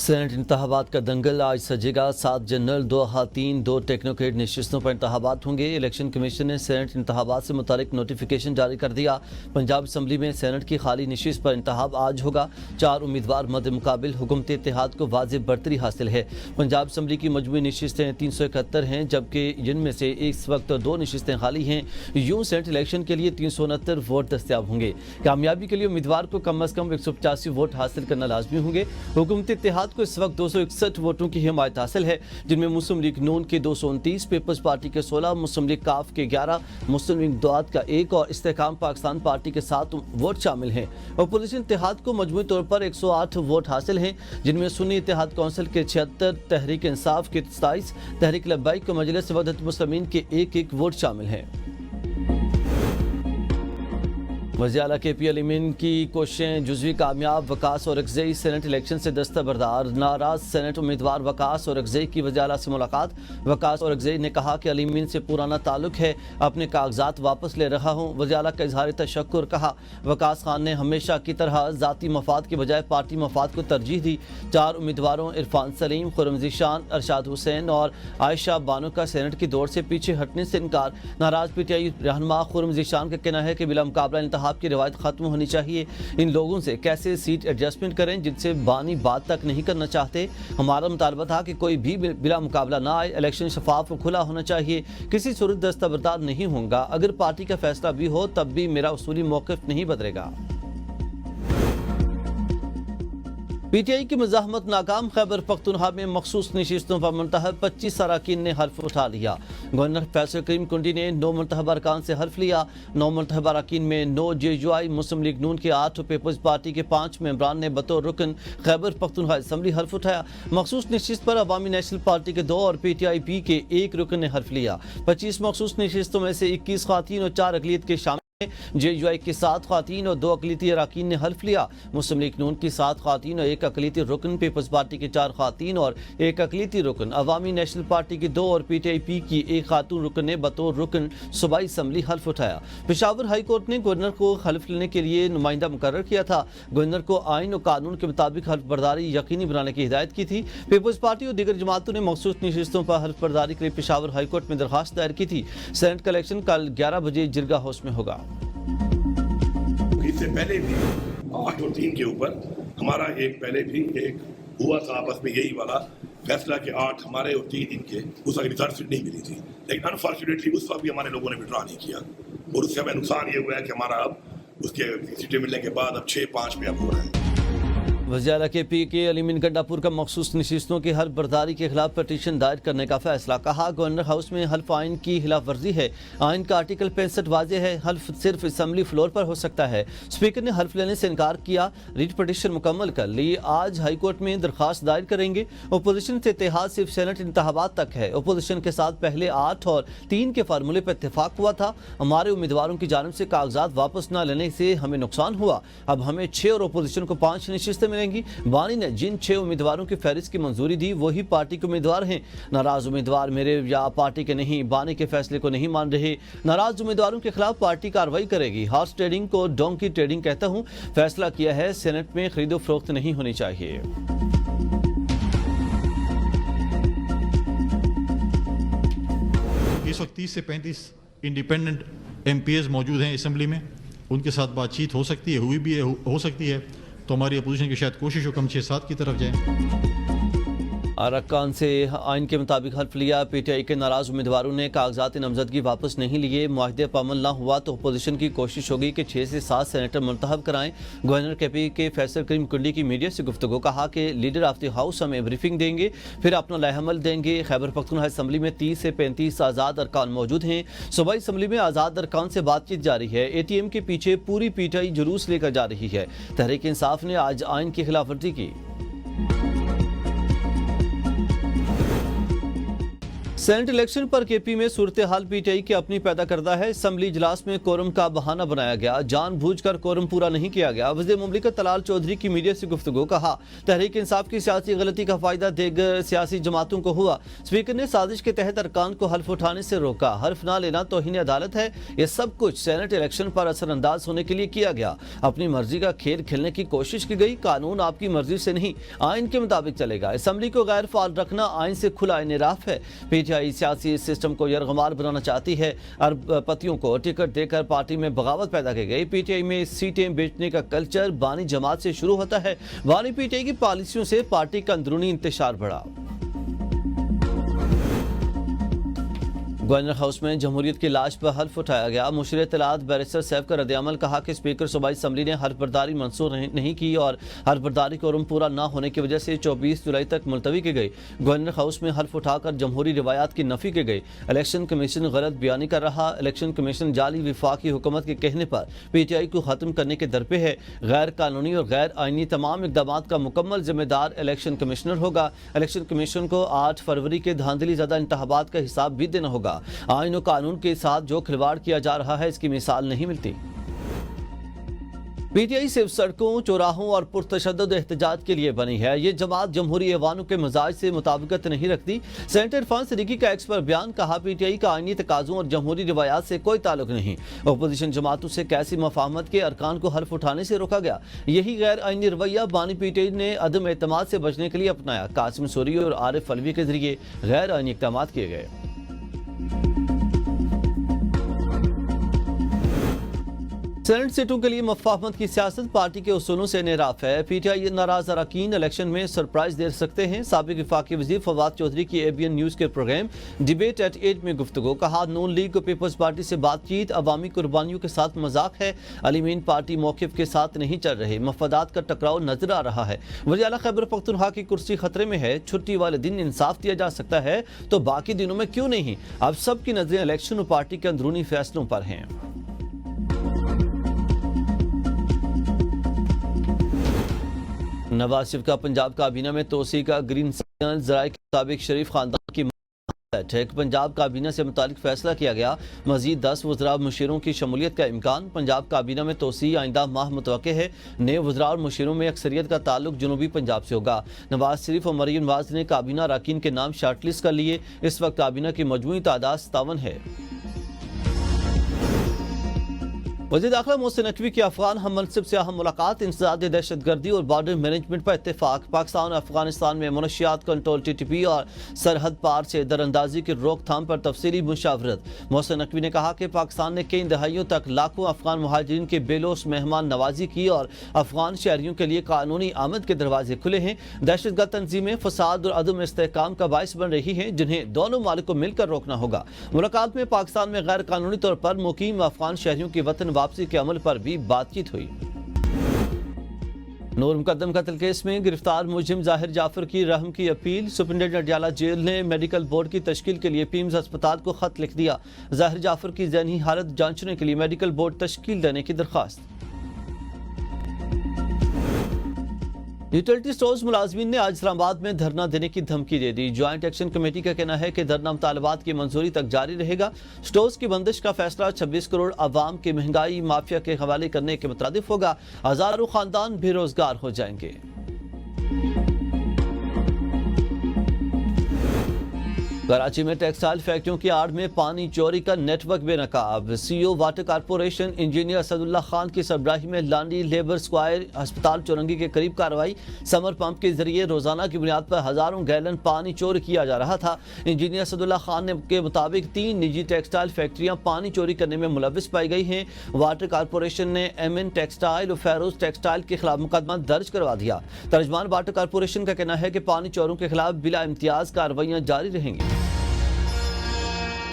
Saint انتخابات کا دنگل آج سجے گا۔ 7 جنرل، 2 خواتین، 2 ٹیکنوکریٹ نشستوں پر انتخابات ہوں گے۔ الیکشن کمیشن نے سینٹ انتخابات سے متعلق نوٹیفیکیشن جاری کر دیا۔ پنجاب اسمبلی میں سینٹ کی خالی نشست پر انتخاب آج ہوگا۔ 4 امیدوار مد مقابل، حکومت اتحاد کو واضح برتری حاصل ہے۔ پنجاب اسمبلی کی مجموعی نشستیں 371 ہیں، جبکہ جن میں سے اس وقت 2 نشستیں خالی ہیں۔ یوں سینٹ الیکشن کے لیے 369 ووٹ دستیاب ہوں گے۔ کامیابی کے لیے امیدوار کو کم از کم 185 ووٹ حاصل کرنا لازمی ہوں گے۔ حکومت اتحاد کو اس وقت 261 ووٹوں کی حمایت حاصل ہے، جن میں مسلم لیگ نون کے 229، پیپلز پارٹی کے 16، مسلم لیگ کاف کے 11، مسلم لیگ دعات کا 1 اور استحکام پاکستان پارٹی کے 7 ووٹ شامل ہیں۔ اپوزیشن اتحاد کو مجموعی طور پر 108 ووٹ حاصل ہیں، جن میں سنی اتحاد کونسل کے 76، تحریک انصاف کے 27، تحریک لبیک و مجلس وحدت المسلمین کے 1 ووٹ شامل ہیں۔ وزیر اعلیٰ کے پی علیمین کی کوششیں جزوی کامیاب، وقاص اورکزئی سینٹ الیکشن سے دستبردار۔ ناراض سینٹ امیدوار وقاص اورکزئی کی وزیر اعلیٰ سے ملاقات۔ وقاص اورکزئی نے کہا کہ علیمین سے پرانا تعلق ہے، اپنے کاغذات واپس لے رہا ہوں۔ وزیر اعلیٰ کا اظہار تشکر کہا۔ وقاص خان نے ہمیشہ کی طرح ذاتی مفاد کے بجائے پارٹی مفاد کو ترجیح دی۔ 4 امیدواروں عرفان سلیم، خرم ذیشان، ارشاد حسین اور عائشہ بانو کا سینٹ کی دوڑ سے پیچھے ہٹنے سے انکار۔ ناراض پی ٹی آئی رہنما خرم ذیشان کا کہنا ہے کہ بلا مقابلہ انتخاب کی روایت ختم ہونی چاہیے۔ ان لوگوں سے کیسے سیٹ ایڈجسٹمنٹ کریں جن سے بانی بات تک نہیں کرنا چاہتے۔ ہمارا مطالبہ تھا کہ کوئی بھی بلا مقابلہ نہ آئے، الیکشن شفاف و کھلا ہونا چاہیے، کسی صورت دستبردار نہیں ہوں گا۔ اگر پارٹی کا فیصلہ بھی ہو تب بھی میرا اصولی موقف نہیں بدلے گا۔ پی ٹی آئی کی مزاحمت ناکام، خیبر پختونخوا میں مخصوص نشستوں پر منتخب 25 اراکین نے حلف اٹھا لیا۔ گورنر فیصل کریم کنڈی نے 9 منتخب ارکان سے حلف لیا۔ 9 منتخب اراکین میں 9 جے یو آئی، مسلم لیگ نون کے 8 اور پیپلز پارٹی کے 5 ممبران نے بطور رکن خیبر پختونخوا اسمبلی حلف اٹھایا۔ مخصوص نشست پر عوامی نیشنل پارٹی کے 2 اور پی ٹی آئی پی کے 1 رکن نے حلف لیا۔ 25 مخصوص نشستوں میں سے 21 خواتین اور 4 اقلیت کے شامل۔ جے یو آئی کی 7 خواتین اور 2 اقلیتی اراکین نے حلف لیا۔ مسلم لیگ نون کی 7 خواتین اور 1 اقلیتی رکن، پیپلز پارٹی کی 4 خواتین اور 1 اقلیتی رکن، عوامی نیشنل پارٹی کی 2 اور پی ٹی آئی پی کی 1 خاتون رکن نے بطور رکن صوبائی اسمبلی حلف اٹھایا۔ پشاور ہائی کورٹ نے گورنر کو حلف لینے کے لیے نمائندہ مقرر کیا تھا۔ گورنر کو آئین و قانون کے مطابق حلف برداری یقینی بنانے کی ہدایت کی تھی۔ پیپلز پارٹی اور دیگر جماعتوں نے مخصوص نشستوں پر حلف برداری کے لیے پشاور ہائی کورٹ میں درخواست دائر کی تھی۔ سینٹ کا الیکشن کل 11 بجے جرگہ ہاؤس میں ہوگا۔ اس سے پہلے بھی 8 اور 3 کے اوپر ہمارا پہلے بھی ایک ہوا تھا آپس میں یہی والا فیصلہ کہ 8 ہمارے اور 3 ان کے، اس وقت ریزرو سیٹ نہیں ملی تھی، لیکن انفارچونیٹلی اس وقت بھی ہمارے لوگوں نے وڈرا نہیں کیا، اور اس سے ہمیں نقصان یہ ہوا ہے کہ ہمارا اب اس کے سیٹیں ملنے کے بعد اب 6-5 میں اب ہو رہا ہے۔ وزیر اعلیٰ کے پی کے علیمین گنڈا پور کا مخصوص نشستوں کی حلف برداری کے خلاف پٹیشن دائر کرنے کا فیصلہ۔ کہا گورنر ہاؤس میں حلف آئین کی خلاف ورزی ہے۔ آئین کا آرٹیکل 65 واضح ہے، حلف صرف اسمبلی فلور پر ہو سکتا ہے۔ اسپیکر نے حلف لینے سے انکار کیا۔ ریٹ پٹیشن مکمل کر لی، آج ہائی کورٹ میں درخواست دائر کریں گے۔ اپوزیشن سے اتحاد صرف سینٹ انتخابات تک ہے۔ اپوزیشن کے ساتھ پہلے 8 اور 3 کے فارمولے پر اتفاق ہوا تھا۔ ہمارے امیدواروں کی جانب سے کاغذات واپس نہ لینے سے ہمیں نقصان ہوا۔ اب ہمیں 6 اور اپوزیشن کو 5 نشستیں ملیں گی۔ بانی نے جن 6 امیدواروں کی فہرست کی منظوری دی وہی پارٹی کے امیدوار ہیں۔ ناراض امیدوار میرے یا پارٹی کے نہیں، بانی کے فیصلے کو نہیں مان رہے۔ ناراض امیدواروں کے خلاف پارٹی کارروائی کرے گی۔ ہارس ٹریڈنگ کو ڈونکی ٹریڈنگ کہتا ہوں۔ فیصلہ کیا ہے، سینٹ میں خرید و فروخت نہیں ہونی چاہیے۔ اس وقت 30 سے 35 انڈیپینڈنٹ ایم پی ایز موجود ہیں اسمبلی میں، ان کے ساتھ بات چیت ہو سکتی ہے، ہوئی بھی ہے، ہو سکتی ہے، تو ہماری اپوزیشن کی شاید کوشش ہو کم 6-7 کی طرف جائیں۔ ارکان سے آئین کے مطابق حلف لیا۔ پی ٹی آئی کے ناراض امیدواروں نے کاغذات نامزدگی واپس نہیں لیے۔ معاہدے پر عمل نہ ہوا تو اپوزیشن کی کوشش ہوگی کہ 6 سے 7 سینیٹر منتخب کرائیں۔ گورنر کے پی کے فیصل کریم کنڈی کی میڈیا سے گفتگو، کہا کہ لیڈر آف دی ہاؤس ہمیں بریفنگ دیں گے، پھر اپنا لائحہ عمل دیں گے۔ خیبر پختونخوا اسمبلی میں 30 سے 35 آزاد ارکان موجود ہیں۔ صوبائی اسمبلی میں آزاد ارکان سے بات چیت جاری ہے۔ اے ٹی ایم کے پیچھے پوری پی ٹی آئی جلوس لے کر جا رہی ہے۔ تحریک انصاف نے آج آئین کی خلاف ورزی کی۔ سینٹ الیکشن پر کے پی میں صورتحال پی ٹی آئی کی اپنی پیدا کردہ ہے. اسمبلی اجلاس میں کورم کا بہانہ بنایا گیا, جان بوجھ کر کورم پورا نہیں کیا گیا. وزیر مملکت طلال چودھری کی میڈیا سے گفتگو, کہا تحریک انصاف کی سیاسی غلطی کا فائدہ دیگر سیاسی جماعتوں کو ہوا. اسپیکر نے سازش کے تحت ارکان کو حلف اٹھانے سے روکا. حلف نہ لینا توہین عدالت ہے. یہ سب کچھ سینٹ الیکشن پر اثر انداز ہونے کے لیے کیا گیا. اپنی مرضی کا کھیل کھیلنے کی کوشش کی گئی. قانون آپ کی مرضی سے نہیں, آئین کے مطابق چلے گا. اسمبلی کو غیر فعال رکھنا آئین سے کھلا انحراف ہے. پی ٹی آئی سیاسی سسٹم کو یرغمال بنانا چاہتی ہے. ارب پتیوں کو ٹکٹ دے کر پارٹی میں بغاوت پیدا کی گئی. پی ٹی آئی میں سیٹیں بیچنے کا کلچر بانی جماعت سے شروع ہوتا ہے. بانی پی ٹی آئی کی پالیسیوں سے پارٹی کا اندرونی انتشار بڑھا. گورنر ہاؤس میں جمہوریت کی لاش پر حلف اٹھایا گیا. مشیر اطلاعات بیرسٹر سیف کا رد عمل, کہا کہ اسپیکر صوبائی اسمبلی نے حلف برداری منظور نہیں کی اور حلف برداری کورم پورا نہ ہونے کی وجہ سے 24 جولائی تک ملتوی کی گئی. گورنر ہاؤس میں حلف اٹھا کر جمہوری روایات کی نفی کی گئی. الیکشن کمیشن غلط بیانی کر رہا. الیکشن کمیشن جعلی وفاقی حکومت کے کہنے پر پی ٹی آئی کو ختم کرنے کے در پہ ہے. غیر قانونی اور غیر آئینی تمام اقدامات کا مکمل ذمہ دار الیکشن کمشنر ہوگا. الیکشن کمیشن کو 8 فروری کے دھاندلی زدہ انتخابات کا حساب بھی دینا ہوگا. آئین و قانون کے ساتھ جو کھلواڑ کیا جا رہا ہے, اس کی مثال نہیں ملتی. پی ٹی آئی صرف سڑکوں, چوراہوں اور پرتشدد احتجاج کے لیے بنی ہے. یہ جماعت جمہوری ایوانوں کے مزاج سے مطابقت نہیں رکھتی. سینیٹر عرفان صدیقی کا ایکس پر بیان, کہا پی ٹی آئی کا آئینی تقاضوں اور جمہوری روایات سے کوئی تعلق نہیں. اپوزیشن جماعتوں سے کیسی مفاہمت کے ارکان کو حلف اٹھانے سے روکا گیا. یہی غیر آئینی رویہ بانی پی ٹی آئی نے عدم اعتماد سے بچنے کے لیے اپنایا. قاسم سوری اور عارف علوی کے ذریعے غیر آئینی اقدامات کیے گئے. سینٹ سیٹوں کے لیے مفاہمت کی سیاست پارٹی کے اصولوں سے انحراف ہے. پی ٹی آئی ناراض اراکین الیکشن میں سرپرائز دے سکتے ہیں. سابق وفاقی وزیر فواد چودھری کی اے بی این نیوز کے پروگرام ڈیبیٹ ایٹ 8 میں گفتگو, کہا نون لیگ کو پیپلز پارٹی سے بات چیت عوامی قربانیوں کے ساتھ مذاق ہے. علی مین پارٹی موقف کے ساتھ نہیں چل رہے. مفادات کا ٹکراؤ نظر آ رہا ہے. وزیر اعلیٰ خیبر پختونخوا کی کرسی خطرے میں ہے. چھٹی والے دن انصاف دیا جا سکتا ہے تو باقی دنوں میں کیوں نہیں. اب سب کی نظریں الیکشن اور پارٹی کے اندرونی فیصلوں پر ہیں. نواز شریف کا پنجاب کابینہ میں توسیع کا گرین سگنل. ذرائع کے مطابق شریف خاندان کی بیٹھک پنجاب کابینہ سے متعلق فیصلہ کیا گیا. مزید 10 وزراء مشیروں کی شمولیت کا امکان. پنجاب کابینہ میں توسیع آئندہ ماہ متوقع ہے. نئے وزراء اور مشیروں میں اکثریت کا تعلق جنوبی پنجاب سے ہوگا. نواز شریف اور مریم نواز نے کابینہ اراکین کے نام شارٹ لسٹ کر لیے. اس وقت کابینہ کی مجموعی تعداد 57 ہے. وزیر داخلہ محسن نقوی کی افغان ہم منصب سے اہم ملاقات. انسداد دہشت گردی اور بارڈر مینجمنٹ پر اتفاق. پاکستان اور افغانستان میں منشیات کنٹرول ٹی ٹی پی اور سرحد پار سے دراندازی کی روک تھام پر تفصیلی مشاورت. محسن نقوی نے کہا کہ پاکستان نے کئی دہائیوں تک لاکھوں افغان مہاجرین کے بے لوث مہمان نوازی کی اور افغان شہریوں کے لیے قانونی آمد کے دروازے کھلے ہیں. دہشت گرد تنظیمیں فساد اور عدم استحکام کا باعث بن رہی ہیں, جنہیں دونوں ممالک کو مل کر روکنا ہوگا. ملاقات میں پاکستان میں غیر قانونی طور پر مقیم افغان شہریوں کی وطن واپسی کے عمل پر بھی بات چیت ہوئی. نور مقدم قتل کیس میں گرفتار ملزم ظاہر جعفر کی رحم کی اپیل. سپرنٹنڈنٹ اڈیالہ جیل نے میڈیکل بورڈ کی تشکیل کے لیے پیمز ہسپتال کو خط لکھ دیا. ظاہر جعفر کی ذہنی حالت جانچنے کے لیے میڈیکل بورڈ تشکیل دینے کی درخواست. یوٹیلٹی سٹورز ملازمین نے آج اسلام آباد میں دھرنا دینے کی دھمکی دے دی. جوائنٹ ایکشن کمیٹی کا کہنا ہے کہ دھرنا مطالبات کی منظوری تک جاری رہے گا. سٹورز کی بندش کا فیصلہ 26 کروڑ عوام کی مہنگائی مافیا کے حوالے کرنے کے مترادف ہوگا. ہزاروں خاندان بے روزگار ہو جائیں گے. کراچی میں ٹیکسٹائل فیکٹریوں کی آڑ میں پانی چوری کا نیٹ ورک بے نقاب. سی او واٹر کارپوریشن انجینئر اسد اللہ خان کی سربراہی میں لانڈی لیبر اسکوائر ہسپتال چورنگی کے قریب کارروائی. سمر پمپ کے ذریعے روزانہ کی بنیاد پر ہزاروں گیلن پانی چوری کیا جا رہا تھا. انجینئر اسد اللہ خان کے مطابق 3 نجی ٹیکسٹائل فیکٹریاں پانی چوری کرنے میں ملوث پائی گئی ہیں. واٹر کارپوریشن نے ایم این ٹیکسٹائل اور فیروز ٹیکسٹائل کے خلاف مقدمہ درج کروا دیا. ترجمان واٹر کارپوریشن کا کہنا ہے کہ پانی چوروں کے خلاف بلا امتیاز کارروائیاں جاری رہیں گی.